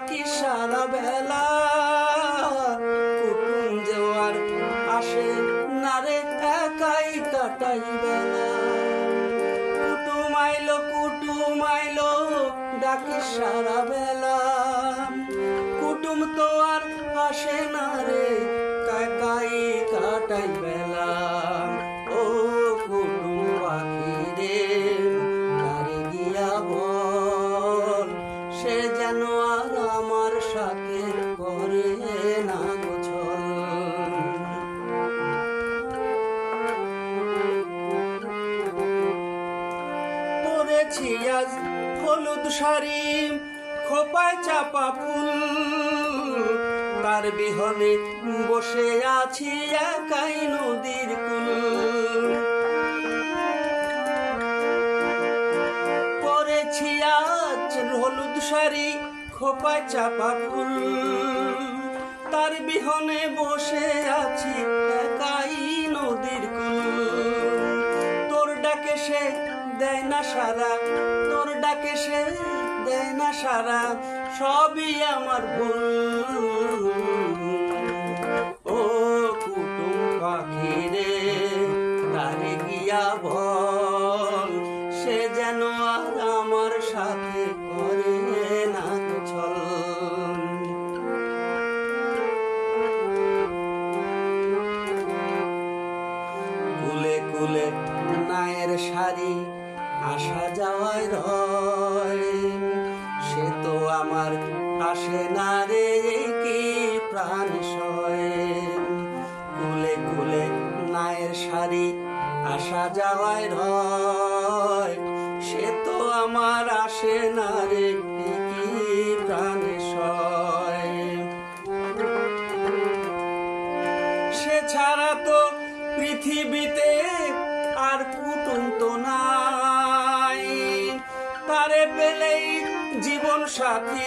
ডাকি সারা বেলা, কুটুম দেওয়ার আসে না রে, একাই কাটাই বেলা। কুটুম আইলো ডাকি সারা বেলা, কুটুম তো আর আসে না রে, একাই কাটাই বেলা। ও কুটুম পাখি রে, তারে গিয়া বল, সে যেন আর আমার সাথে করে না গোছল। পরেছি আজ হলুদ শাড়ি, খোপায় চাপা ফুল, তার বিহনে বসে আছি একাই নদীর কূল। পরেছি আজ হলুদ শাড়ি, খোপায় চাপা ফুল, তার বিহনে বসে আছি একাই নদীর কূল। তোর ডাকে সে দেয় না সারা, তোর ডাকে সে দেয় না সারা, সবই আমার ভুল। ও কুটুম পাখি রে, তারে গিয়া বল, সে যেন আর আমার সাথে করে না গোছল। কুলে কুলে নায়ের শাড়ি, আসা যাওয়ায় রয়, সে তো আমার আসে না রে, কি প্রাণ সয়। কুলে কুলে নায়ের শাড়ি, আসা যাওয়ায় রয়, সে তো আমার আসে না রে, কি প্রাণ সয়। সে ছাড়া তো পৃথিবীতে আর কুটুম তো নাই, তারে পেলেই জীবন সাথী